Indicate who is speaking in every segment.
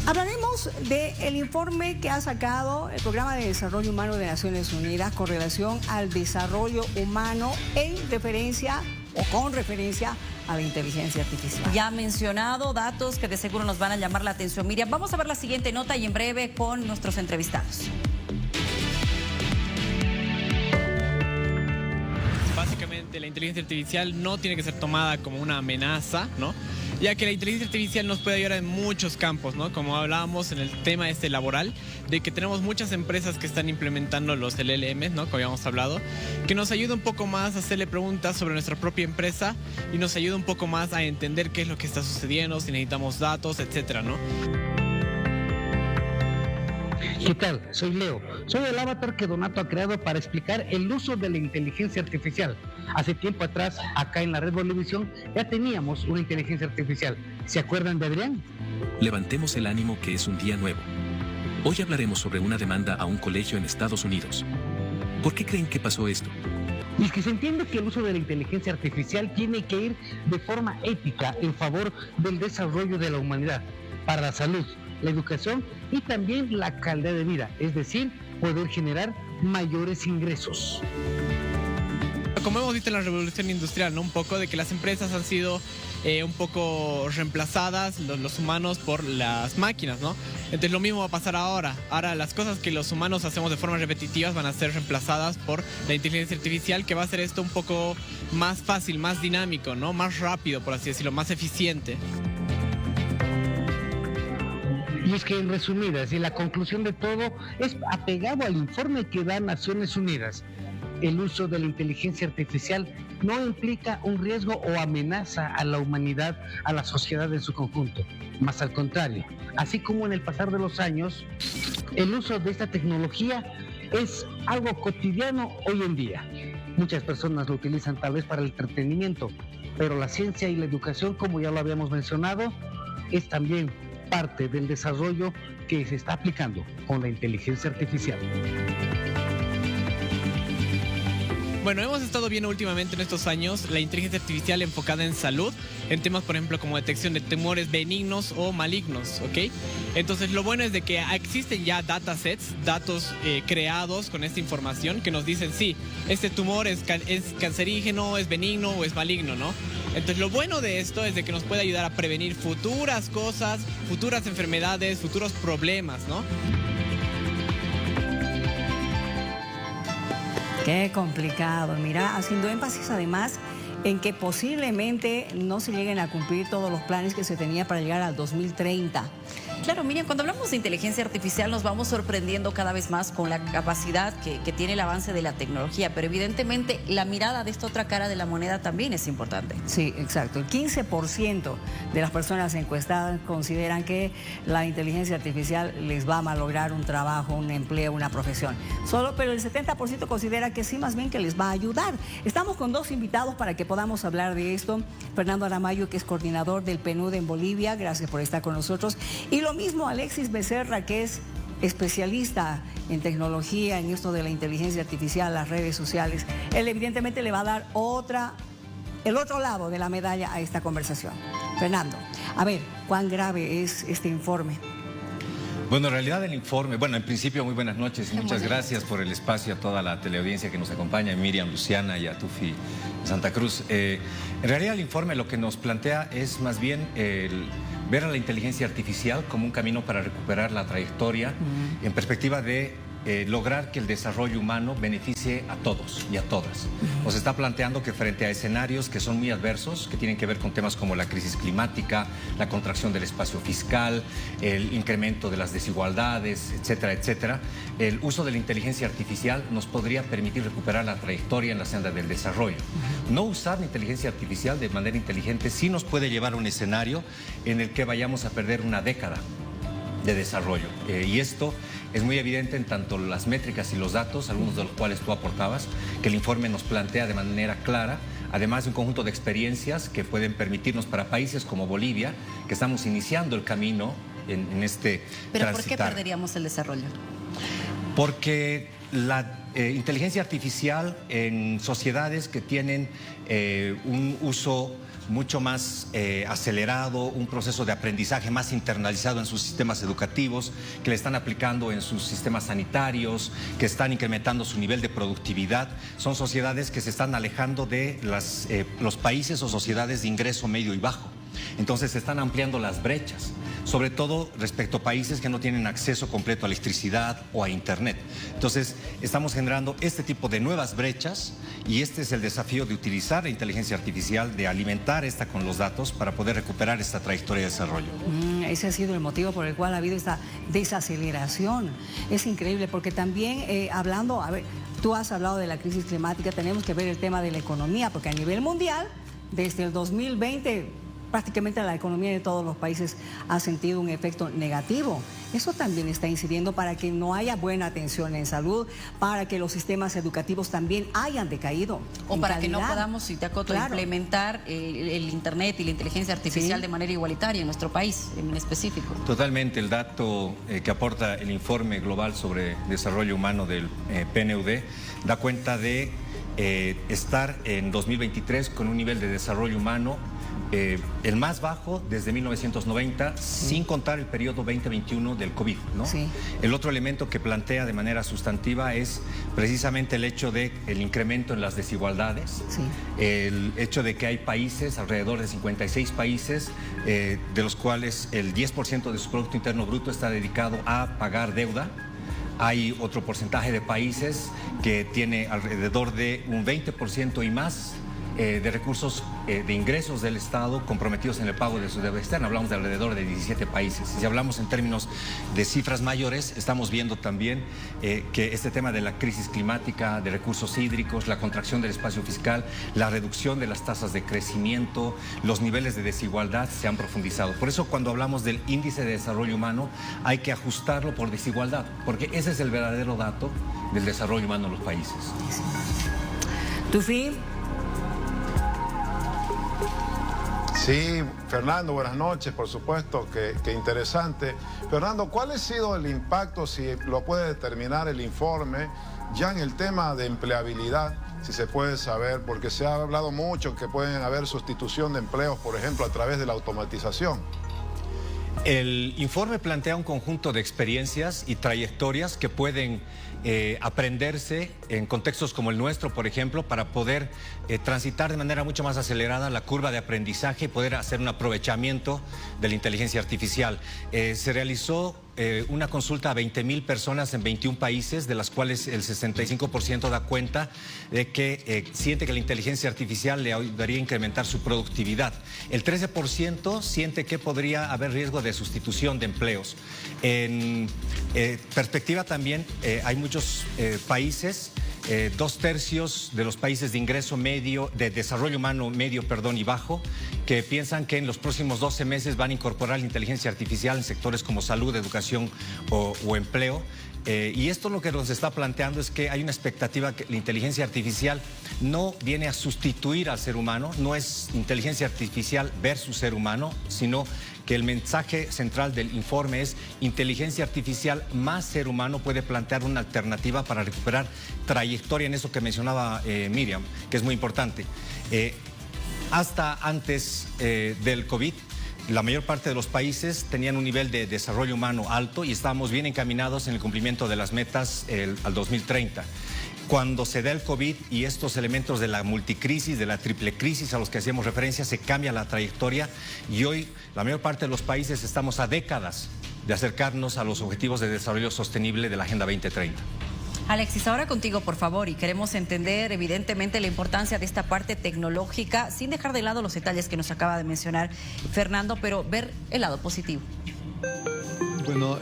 Speaker 1: Hablaremos del informe que ha sacado el Programa de Desarrollo Humano de Naciones Unidas con relación al desarrollo humano en referencia o con referencia a la inteligencia artificial.
Speaker 2: Ya ha mencionado datos que de seguro nos van a llamar la atención. Miriam, vamos a ver la siguiente nota y en breve con nuestros entrevistados.
Speaker 3: Básicamente la inteligencia artificial no tiene que ser tomada como una amenaza, ¿no? Ya que la inteligencia artificial nos puede ayudar en muchos campos, ¿no? Como hablábamos en el tema laboral, de que tenemos muchas empresas que están implementando los LLMs, ¿no? Como habíamos hablado, que nos ayuda un poco más a hacerle preguntas sobre nuestra propia empresa y nos ayuda un poco más a entender qué es lo que está sucediendo, si necesitamos datos, etcétera, ¿no?
Speaker 4: ¿Qué tal? Soy Leo. Soy el avatar que Donato ha creado para explicar el uso de la inteligencia artificial. Hace tiempo atrás, acá en la Red Bolivisión, ya teníamos una inteligencia artificial. ¿Se acuerdan de Adrián?
Speaker 5: Levantemos el ánimo, que es un día nuevo. Hoy hablaremos sobre una demanda a un colegio en Estados Unidos. ¿Por qué creen que pasó esto?
Speaker 4: Y es que se entiende que el uso de la inteligencia artificial tiene que ir de forma ética en favor del desarrollo de la humanidad, para la salud, la educación y también la calidad de vida, es decir, poder generar mayores ingresos.
Speaker 3: Como hemos visto en la revolución industrial, ¿no? Un poco de que las empresas han sido un poco reemplazadas, los humanos, por las máquinas, ¿no? Entonces lo mismo va a pasar ahora. Ahora las cosas que los humanos hacemos de forma repetitivas van a ser reemplazadas por la inteligencia artificial, que va a hacer esto un poco más fácil, más dinámico, ¿no? Más rápido, por así decirlo, más eficiente.
Speaker 4: Y es que en resumidas, y la conclusión de todo es apegado al informe que da Naciones Unidas. El uso de la inteligencia artificial no implica un riesgo o amenaza a la humanidad, a la sociedad en su conjunto. Más al contrario, así como en el pasar de los años, el uso de esta tecnología es algo cotidiano hoy en día. Muchas personas lo utilizan tal vez para el entretenimiento, pero la ciencia y la educación, como ya lo habíamos mencionado, es también parte del desarrollo que se está aplicando con la inteligencia artificial.
Speaker 3: Bueno, hemos estado viendo últimamente en estos años la inteligencia artificial enfocada en salud, en temas, por ejemplo, como detección de tumores benignos o malignos, ¿ok? Entonces, lo bueno es de que existen ya datasets, datos creados con esta información que nos dicen, sí, este tumor es cancerígeno, es benigno o es maligno, ¿no? Entonces, lo bueno de esto es de que nos puede ayudar a prevenir futuras cosas, futuras enfermedades, futuros problemas, ¿no?
Speaker 1: Qué complicado. Mira, haciendo énfasis además en que posiblemente no se lleguen a cumplir todos los planes que se tenía para llegar al 2030.
Speaker 2: Claro, Miriam, cuando hablamos de inteligencia artificial nos vamos sorprendiendo cada vez más con la capacidad que tiene el avance de la tecnología, pero evidentemente la mirada de esta otra cara de la moneda también es importante.
Speaker 1: Sí, exacto. El 15% de las personas encuestadas consideran que la inteligencia artificial les va a malograr un trabajo, un empleo, una profesión. Pero el 70% considera que sí, más bien que les va a ayudar. Estamos con dos invitados para que podamos hablar de esto. Fernando Aramayo, que es coordinador del PNUD en Bolivia, gracias por estar con nosotros. Y lo mismo Alexis Becerra, que es especialista en tecnología, en esto de la inteligencia artificial, las redes sociales. Él evidentemente le va a dar el otro lado de la medalla a esta conversación. Fernando, a ver, ¿cuán grave es este informe?
Speaker 6: Bueno, en realidad el informe, en principio muy buenas noches y muchas gracias por el espacio a toda la teleaudiencia que nos acompaña, a Miriam, Luciana y a Tufi Santa Cruz. En realidad el informe lo que nos plantea es más bien ver a la inteligencia artificial como un camino para recuperar la trayectoria en perspectiva de lograr que el desarrollo humano beneficie a todos y a todas. Nos está planteando que frente a escenarios que son muy adversos, que tienen que ver con temas como la crisis climática, la contracción del espacio fiscal, el incremento de las desigualdades, etcétera, etcétera, el uso de la inteligencia artificial nos podría permitir recuperar la trayectoria en la senda del desarrollo. No usar la inteligencia artificial de manera inteligente sí nos puede llevar a un escenario en el que vayamos a perder una década de desarrollo. Y esto es muy evidente en tanto las métricas y los datos, algunos de los cuales tú aportabas, que el informe nos plantea de manera clara, además de un conjunto de experiencias que pueden permitirnos para países como Bolivia, que estamos iniciando el camino en este
Speaker 2: ¿Pero
Speaker 6: transitar.
Speaker 2: por qué perderíamos el desarrollo?
Speaker 6: Porque inteligencia artificial en sociedades que tienen un uso mucho más acelerado, un proceso de aprendizaje más internalizado en sus sistemas educativos, que le están aplicando en sus sistemas sanitarios, que están incrementando su nivel de productividad. Son sociedades que se están alejando de los países o sociedades de ingreso medio y bajo. Entonces se están ampliando las brechas, sobre todo respecto a países que no tienen acceso completo a electricidad o a internet. Entonces estamos generando este tipo de nuevas brechas y este es el desafío de utilizar la inteligencia artificial, de alimentar esta con los datos para poder recuperar esta trayectoria de desarrollo.
Speaker 1: Ese ha sido el motivo por el cual ha habido esta desaceleración. Es increíble porque también hablando, a ver, tú has hablado de la crisis climática, tenemos que ver el tema de la economía, porque a nivel mundial, desde el 2020, prácticamente la economía de todos los países ha sentido un efecto negativo. Eso también está incidiendo para que no haya buena atención en salud, para que los sistemas educativos también hayan decaído.
Speaker 2: O para que no
Speaker 1: calidad.
Speaker 2: podamos, si te acoto,
Speaker 1: Claro.
Speaker 2: implementar el Internet y la inteligencia artificial
Speaker 1: Sí.
Speaker 2: de manera igualitaria en nuestro país en específico.
Speaker 6: Totalmente, el dato que aporta el informe global sobre desarrollo humano del PNUD da cuenta de estar en 2023 con un nivel de desarrollo humano el más bajo desde 1990, sin contar el periodo 2021 del COVID, ¿no?
Speaker 1: Sí.
Speaker 6: El otro elemento que plantea de manera sustantiva es precisamente el hecho de el incremento en las desigualdades,
Speaker 1: Sí.
Speaker 6: el hecho de que hay países, alrededor de 56 países, de los cuales el 10% de su Producto Interno Bruto está dedicado a pagar deuda. Hay otro porcentaje de países que tiene alrededor de un 20% y más de recursos de ingresos del Estado comprometidos en el pago de su deuda externa. Hablamos de alrededor de 17 países. Si hablamos en términos de cifras mayores, estamos viendo también que este tema de la crisis climática, de recursos hídricos, la contracción del espacio fiscal, la reducción de las tasas de crecimiento, los niveles de desigualdad se han profundizado. Por eso cuando hablamos del índice de desarrollo humano hay que ajustarlo por desigualdad, porque ese es el verdadero dato del desarrollo humano en los países.
Speaker 1: Tufi.
Speaker 7: Sí, Fernando, buenas noches, por supuesto, que interesante. Fernando, ¿cuál ha sido el impacto, si lo puede determinar el informe, ya en el tema de empleabilidad, si se puede saber, porque se ha hablado mucho que pueden haber sustitución de empleos, por ejemplo, a través de la automatización?
Speaker 6: El informe plantea un conjunto de experiencias y trayectorias que pueden aprenderse en contextos como el nuestro, por ejemplo, para poder transitar de manera mucho más acelerada la curva de aprendizaje y poder hacer un aprovechamiento de la inteligencia artificial. Se realizó una consulta a 20,000 personas en 21 países, de las cuales el 65% da cuenta de que siente que la inteligencia artificial le ayudaría a incrementar su productividad. El 13% siente que podría haber riesgo de sustitución de empleos. En perspectiva también hay muchos países, 2/3 de los países de ingreso medio, de desarrollo humano medio, y bajo, que piensan que en los próximos 12 meses van a incorporar la inteligencia artificial en sectores como salud, educación o empleo. Y esto lo que nos está planteando es que hay una expectativa que la inteligencia artificial no viene a sustituir al ser humano, no es inteligencia artificial versus ser humano, sino que el mensaje central del informe es inteligencia artificial más ser humano puede plantear una alternativa para recuperar trayectoria en eso que mencionaba Miriam, que es muy importante. Hasta antes del COVID, la mayor parte de los países tenían un nivel de desarrollo humano alto y estábamos bien encaminados en el cumplimiento de las metas al 2030. Cuando se da el COVID y estos elementos de la multicrisis, de la triple crisis a los que hacíamos referencia, se cambia la trayectoria y hoy la mayor parte de los países estamos a décadas de acercarnos a los objetivos de desarrollo sostenible de la Agenda 2030.
Speaker 2: Alexis, ahora contigo, por favor, y queremos entender evidentemente la importancia de esta parte tecnológica, sin dejar de lado los detalles que nos acaba de mencionar Fernando, pero ver el lado positivo.
Speaker 8: Bueno,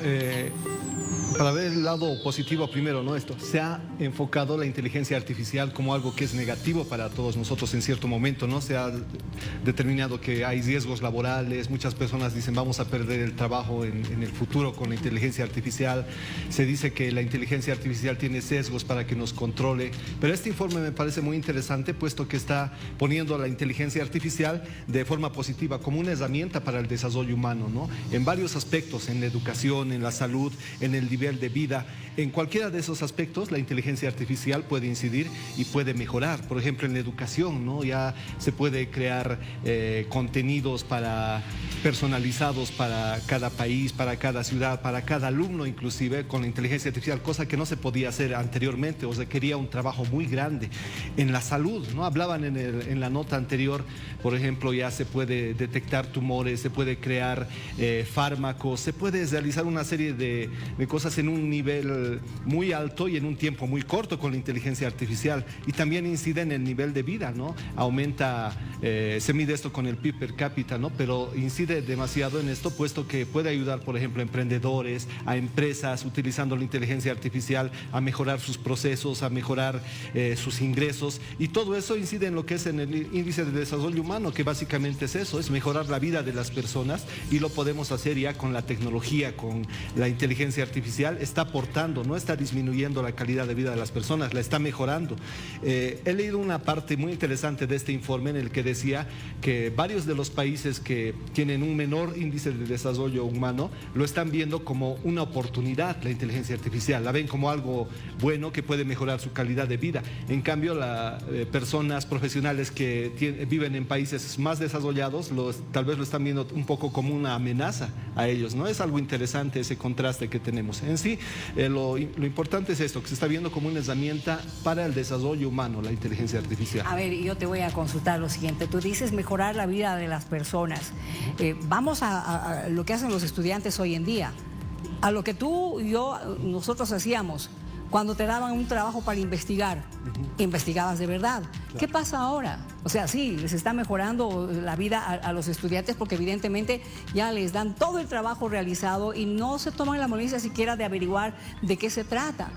Speaker 8: para ver el lado positivo primero, ¿no? Se ha enfocado la inteligencia artificial como algo que es negativo para todos nosotros en cierto momento, ¿no? Se ha determinado que hay riesgos laborales, muchas personas dicen vamos a perder el trabajo en el futuro con la inteligencia artificial. Se dice que la inteligencia artificial tiene sesgos para que nos controle, pero este informe me parece muy interesante puesto que está poniendo a la inteligencia artificial de forma positiva como una herramienta para el desarrollo humano, ¿no? En varios aspectos, en la educación, educación, en la salud, en el nivel de vida. En cualquiera de esos aspectos, la inteligencia artificial puede incidir y puede mejorar. Por ejemplo, en la educación, ¿no? Ya se puede crear contenidos personalizados para cada país, para cada ciudad, para cada alumno, inclusive con la inteligencia artificial, cosa que no se podía hacer anteriormente, o requería un trabajo muy grande. En la salud, ¿no? Hablaban en la nota anterior, por ejemplo, ya se puede detectar tumores, se puede crear fármacos, se puede realizar una serie de cosas en un nivel muy alto y en un tiempo muy corto con la inteligencia artificial, y también incide en el nivel de vida, ¿no? Aumenta, se mide esto con el PIB per cápita, ¿no? Pero incide demasiado en esto, puesto que puede ayudar, por ejemplo, a emprendedores, a empresas, utilizando la inteligencia artificial, a mejorar sus procesos, a mejorar sus ingresos, y todo eso incide en lo que es en el índice de desarrollo humano, que básicamente es eso, es mejorar la vida de las personas, y lo podemos hacer ya con la tecnología, con la inteligencia artificial. Está aportando, no está disminuyendo la calidad de vida de las personas, la está mejorando. He leído una parte muy interesante de este informe en el que decía que varios de los países que tienen un menor índice de desarrollo humano lo están viendo como una oportunidad, la inteligencia artificial, la ven como algo bueno que puede mejorar su calidad de vida. En cambio, personas profesionales que viven en países más desarrollados tal vez lo están viendo un poco como una amenaza a ellos, ¿no? Es algo interesante ese contraste que tenemos. En sí, lo importante es esto, que se está viendo como una herramienta para el desarrollo humano, la inteligencia artificial.
Speaker 1: A ver, yo te voy a consultar lo siguiente. Tú dices mejorar la vida de las personas. Vamos a lo que hacen los estudiantes hoy en día. A lo que tú y yo, nosotros hacíamos cuando te daban un trabajo para investigar. Investigabas de verdad. Claro. ¿Qué pasa ahora? O sea, sí, les está mejorando la vida a los estudiantes, porque evidentemente ya les dan todo el trabajo realizado y no se toman la molestia siquiera de averiguar de qué se trata.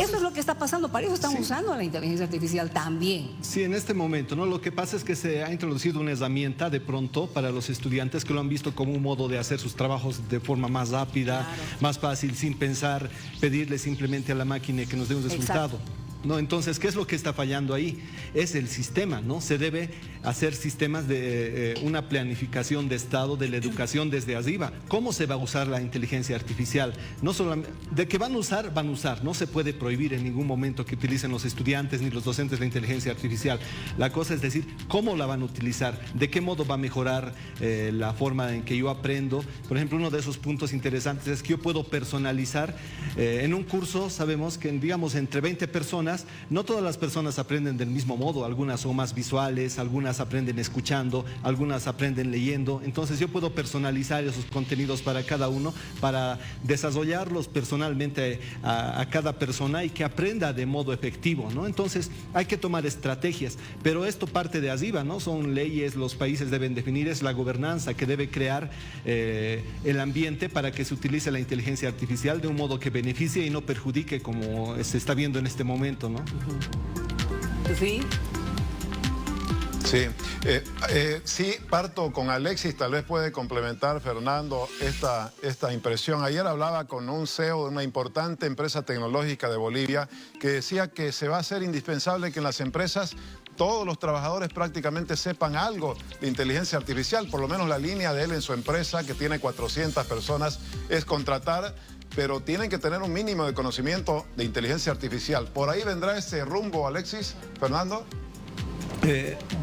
Speaker 1: Eso es lo que está pasando, para eso están usando la inteligencia artificial también.
Speaker 8: Sí, en este momento, ¿no? Lo que pasa es que se ha introducido una herramienta de pronto para los estudiantes que lo han visto como un modo de hacer sus trabajos de forma más rápida, claro, más fácil, sin pensar, pedirle simplemente a la máquina que nos dé un resultado. Exacto. ¿No? Entonces, ¿qué es lo que está fallando ahí? Es el sistema, ¿no? Se debe hacer sistemas de una planificación de Estado de la educación desde arriba. ¿Cómo se va a usar la inteligencia artificial? No solamente, de que van a usar, no se puede prohibir en ningún momento que utilicen los estudiantes ni los docentes la inteligencia artificial. La cosa es decir, ¿cómo la van a utilizar? ¿De qué modo va a mejorar la forma en que yo aprendo? Por ejemplo, uno de esos puntos interesantes es que yo puedo personalizar. En un curso sabemos que, digamos, entre 20 personas, no todas las personas aprenden del mismo modo, algunas son más visuales, algunas aprenden escuchando, algunas aprenden leyendo. Entonces yo puedo personalizar esos contenidos para cada uno, para desarrollarlos personalmente a cada persona y que aprenda de modo efectivo, ¿no? Entonces hay que tomar estrategias, pero esto parte de arriba, ¿no? Son leyes, los países deben definir, es la gobernanza que debe crear el ambiente para que se utilice la inteligencia artificial de un modo que beneficie y no perjudique, como se está viendo en este momento, ¿no?
Speaker 1: Sí.
Speaker 7: Sí, sí, parto con Alexis, tal vez puede complementar, Fernando, esta impresión. Ayer hablaba con un CEO de una importante empresa tecnológica de Bolivia que decía que se va a hacer indispensable que en las empresas todos los trabajadores prácticamente sepan algo de inteligencia artificial. Por lo menos la línea de él en su empresa, que tiene 400 personas, es contratar, pero tienen que tener un mínimo de conocimiento de inteligencia artificial. ¿Por ahí vendrá ese rumbo, Alexis? ¿Fernando?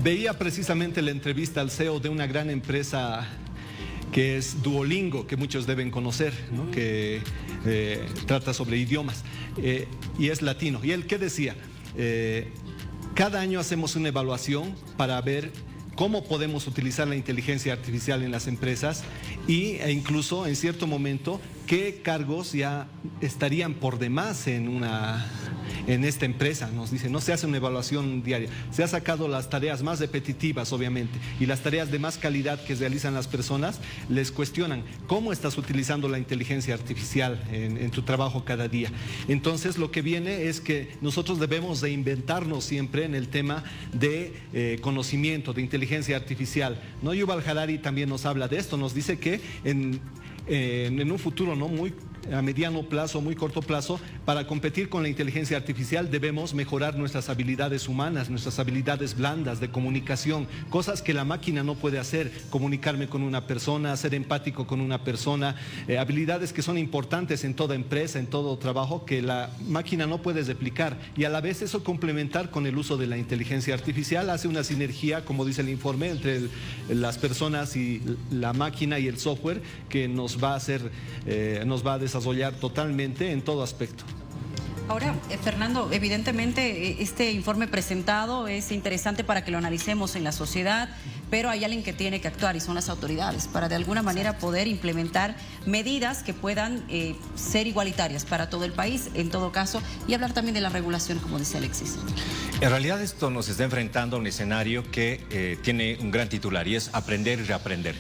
Speaker 8: Veía precisamente la entrevista al CEO de una gran empresa que es Duolingo, que muchos deben conocer, ¿no? Que trata sobre idiomas y es latino. ¿Y él qué decía? Cada año hacemos una evaluación para ver cómo podemos utilizar la inteligencia artificial en las empresas e incluso en cierto momento qué cargos ya estarían por demás en esta empresa. Nos dice, no se hace una evaluación diaria, se ha sacado las tareas más repetitivas, obviamente, y las tareas de más calidad que realizan las personas. Les cuestionan cómo estás utilizando la inteligencia artificial en tu trabajo cada día. Entonces lo que viene es que nosotros debemos reinventarnos siempre en el tema de conocimiento, de inteligencia artificial, ¿no? Yuval Harari también nos habla de esto, nos dice que en un futuro no muy a mediano plazo, muy corto plazo, para competir con la inteligencia artificial debemos mejorar nuestras habilidades humanas, nuestras habilidades blandas de comunicación, cosas que la máquina no puede hacer, comunicarme con una persona, ser empático con una persona, habilidades que son importantes en toda empresa, en todo trabajo, que la máquina no puede replicar, y a la vez eso complementar con el uso de la inteligencia artificial hace una sinergia, como dice el informe, entre las personas y la máquina y el software que nos va a desarrollar totalmente en todo aspecto.
Speaker 2: Ahora, Fernando, evidentemente este informe presentado es interesante para que lo analicemos en la sociedad, pero hay alguien que tiene que actuar y son las autoridades para de alguna manera poder implementar medidas que puedan ser igualitarias para todo el país, en todo caso, y hablar también de la regulación, como dice Alexis.
Speaker 6: En realidad esto nos está enfrentando a un escenario que tiene un gran titular y es aprender y reaprender.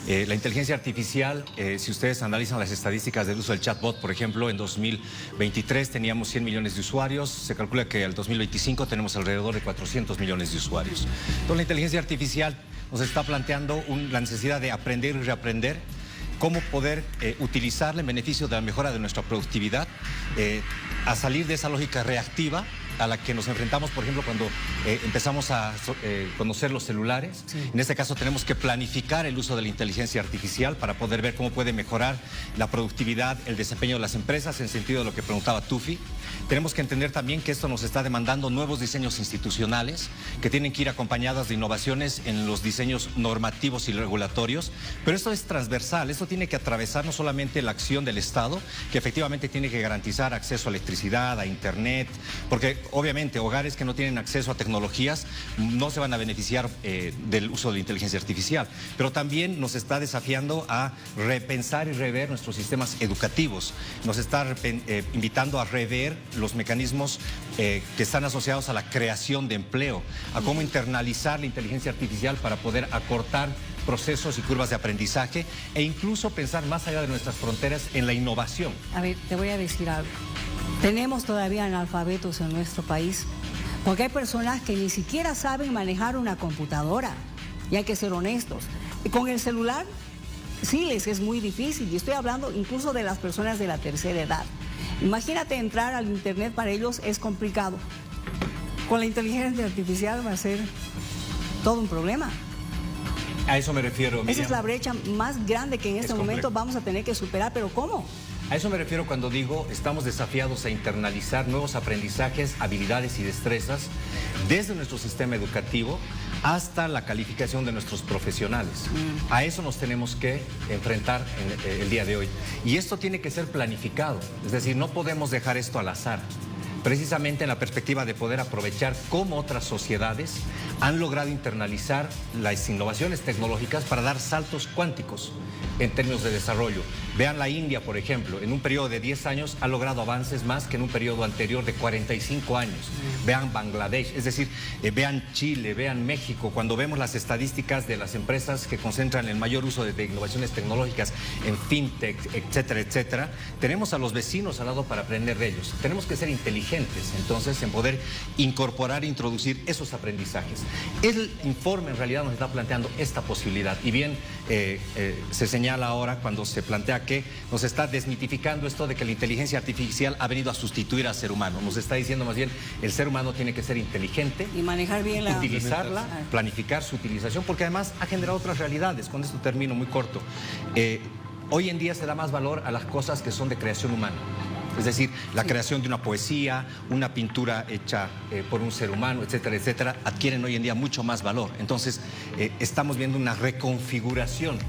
Speaker 6: La inteligencia artificial, si ustedes analizan las estadísticas del uso del chatbot, por ejemplo, en 2023 teníamos 100 millones de usuarios, se calcula que al 2025 tenemos alrededor de 400 millones de usuarios. Entonces la inteligencia artificial nos está planteando la necesidad de aprender y reaprender, cómo poder utilizarla en beneficio de la mejora de nuestra productividad, a salir de esa lógica reactiva a la que nos enfrentamos, por ejemplo, cuando empezamos a conocer los celulares. Sí. En este caso tenemos que planificar el uso de la inteligencia artificial para poder ver cómo puede mejorar la productividad, el desempeño de las empresas, en sentido de lo que preguntaba Tufi. Tenemos que entender también que esto nos está demandando nuevos diseños institucionales que tienen que ir acompañadas de innovaciones en los diseños normativos y regulatorios, pero esto es transversal, esto tiene que atravesar no solamente la acción del Estado, que efectivamente tiene que garantizar acceso a electricidad, a internet, porque obviamente hogares que no tienen acceso a tecnologías no se van a beneficiar del uso de la inteligencia artificial, pero también nos está desafiando a repensar y rever nuestros sistemas educativos, nos está invitando a rever los mecanismos que están asociados a la creación de empleo, a cómo internalizar la inteligencia artificial para poder acortar procesos y curvas de aprendizaje e incluso pensar más allá de nuestras fronteras en la innovación.
Speaker 1: A ver, te voy a decir algo. Tenemos todavía analfabetos en nuestro país, porque hay personas que ni siquiera saben manejar una computadora, y hay que ser honestos. Y con el celular, sí les es muy difícil, y estoy hablando incluso de las personas de la tercera edad. Imagínate entrar al internet, para ellos es complicado. Con la inteligencia artificial va a ser todo un problema.
Speaker 6: A eso me refiero, Miriam.
Speaker 1: Esa es la brecha más grande que en este momento vamos a tener que superar, pero ¿cómo?
Speaker 6: A eso me refiero cuando digo estamos desafiados a internalizar nuevos aprendizajes, habilidades y destrezas desde nuestro sistema educativo hasta la calificación de nuestros profesionales. A eso nos tenemos que enfrentar en el día de hoy. Y esto tiene que ser planificado, es decir, no podemos dejar esto al azar. Precisamente en la perspectiva de poder aprovechar cómo otras sociedades han logrado internalizar las innovaciones tecnológicas para dar saltos cuánticos en términos de desarrollo. Vean la India, por ejemplo, en un periodo de 10 años ha logrado avances más que en un periodo anterior de 45 años. Vean Bangladesh, es decir, vean Chile, vean México. Cuando vemos las estadísticas de las empresas que concentran el mayor uso de innovaciones tecnológicas en fintech, etcétera, etcétera, tenemos a los vecinos al lado para aprender de ellos. Tenemos que ser inteligentes, entonces, en poder incorporar e introducir esos aprendizajes. El informe en realidad nos está planteando esta posibilidad, y bien se señala ahora cuando se plantea que nos está desmitificando esto de que la inteligencia artificial ha venido a sustituir al ser humano. Nos está diciendo más bien el ser humano tiene que ser inteligente
Speaker 1: y manejar bien la...
Speaker 6: utilizarla, planificar su utilización, porque además ha generado otras realidades. Con esto termino muy corto. Hoy en día se da más valor a las cosas que son de creación humana. Es decir, la creación de una poesía, una pintura hecha por un ser humano, etcétera, etcétera, adquieren hoy en día mucho más valor. Entonces, estamos viendo una reconfiguración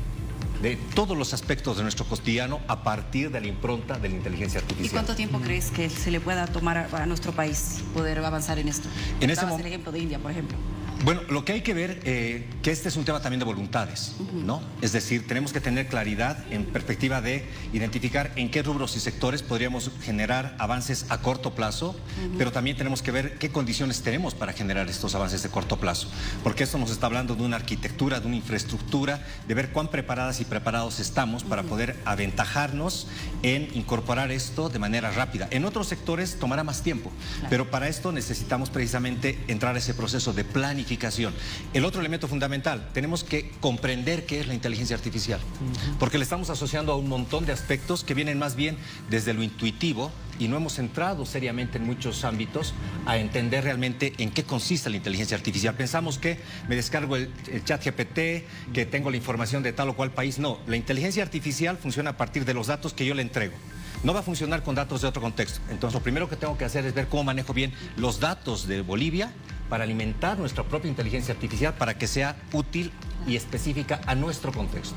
Speaker 6: de todos los aspectos de nuestro cotidiano a partir de la impronta de la inteligencia artificial.
Speaker 2: ¿Y cuánto tiempo crees que se le pueda tomar a nuestro país poder avanzar en esto?
Speaker 6: En ese momento,
Speaker 2: el ejemplo de India, por ejemplo.
Speaker 6: Bueno, lo que hay que ver, que este es un tema también de voluntades, ¿no? Es decir, tenemos que tener claridad en perspectiva de identificar en qué rubros y sectores podríamos generar avances a corto plazo, pero también tenemos que ver qué condiciones tenemos para generar estos avances de corto plazo, porque esto nos está hablando de una arquitectura, de una infraestructura, de ver cuán preparadas y preparados estamos para poder aventajarnos en incorporar esto de manera rápida. En otros sectores tomará más tiempo, pero para esto necesitamos precisamente entrar a ese proceso de planificación planificación. El otro elemento fundamental, tenemos que comprender qué es la inteligencia artificial, porque le estamos asociando a un montón de aspectos que vienen más bien desde lo intuitivo y no hemos entrado seriamente en muchos ámbitos a entender realmente en qué consiste la inteligencia artificial. Pensamos que me descargo el chat GPT, que tengo la información de tal o cual país. No, la inteligencia artificial funciona a partir de los datos que yo le entrego. No va a funcionar con datos de otro contexto. Entonces, lo primero que tengo que hacer es ver cómo manejo bien los datos de Bolivia para alimentar nuestra propia inteligencia artificial para que sea útil y específica a nuestro contexto.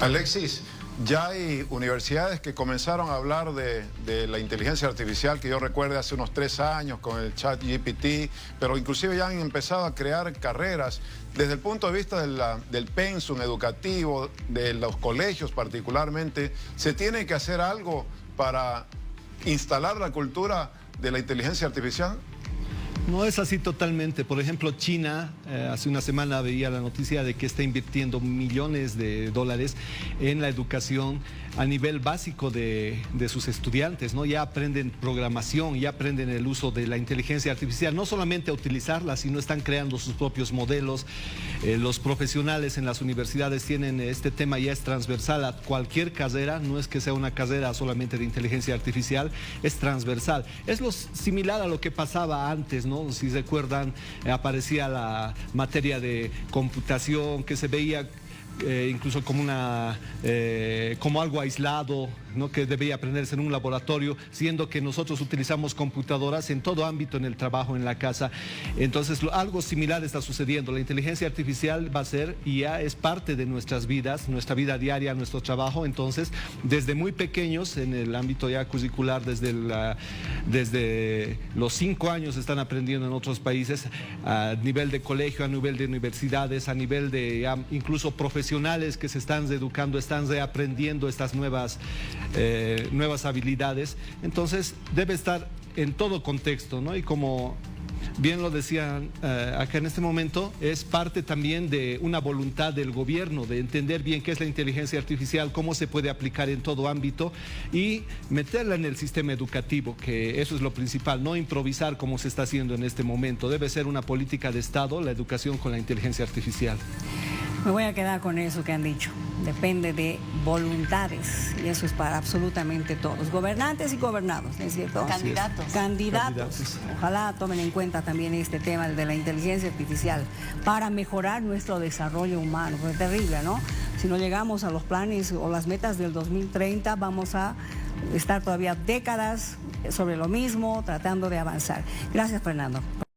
Speaker 7: Alexis, ya hay universidades que comenzaron a hablar de la inteligencia artificial, que yo recuerde hace unos 3 años con el chat GPT, pero inclusive ya han empezado a crear carreras. Desde el punto de vista del pensum educativo, de los colegios particularmente, ¿se tiene que hacer algo para instalar la cultura de la inteligencia artificial?
Speaker 8: No es así totalmente. Por ejemplo, China, hace una semana veía la noticia de que está invirtiendo millones de dólares en la educación a nivel básico de sus estudiantes, ¿no? Ya aprenden programación, ya aprenden el uso de la inteligencia artificial, no solamente a utilizarla, sino están creando sus propios modelos. Los profesionales en las universidades tienen este tema, ya es transversal a cualquier carrera, no es que sea una carrera solamente de inteligencia artificial, es transversal. Es similar a lo que pasaba antes, ¿no? Si recuerdan, aparecía la materia de computación que se veía incluso como como algo aislado, ¿no? Que debía aprenderse en un laboratorio, siendo que nosotros utilizamos computadoras en todo ámbito, en el trabajo, en la casa. Entonces, algo similar está sucediendo. La inteligencia artificial va a ser y ya es parte de nuestras vidas, nuestra vida diaria, nuestro trabajo. Entonces, desde muy pequeños, en el ámbito ya curricular, desde los 5 años están aprendiendo en otros países, a nivel de colegio, a nivel de universidades, a nivel de ya, incluso profesionales que se están reeducando, están reaprendiendo estas nuevas habilidades. Entonces debe estar en todo contexto, ¿no? Y como bien lo decían acá en este momento, es parte también de una voluntad del gobierno de entender bien qué es la inteligencia artificial, cómo se puede aplicar en todo ámbito y meterla en el sistema educativo, que eso es lo principal, no improvisar como se está haciendo en este momento. Debe ser una política de Estado la educación con la inteligencia artificial.
Speaker 1: Me voy a quedar con eso que han dicho. Depende de voluntades y eso es para absolutamente todos, gobernantes y gobernados, ¿no es cierto? Candidatos. Ojalá tomen en cuenta también este tema de la inteligencia artificial para mejorar nuestro desarrollo humano, porque es terrible, ¿no? Si no llegamos a los planes o las metas del 2030, vamos a estar todavía décadas sobre lo mismo, tratando de avanzar. Gracias, Fernando.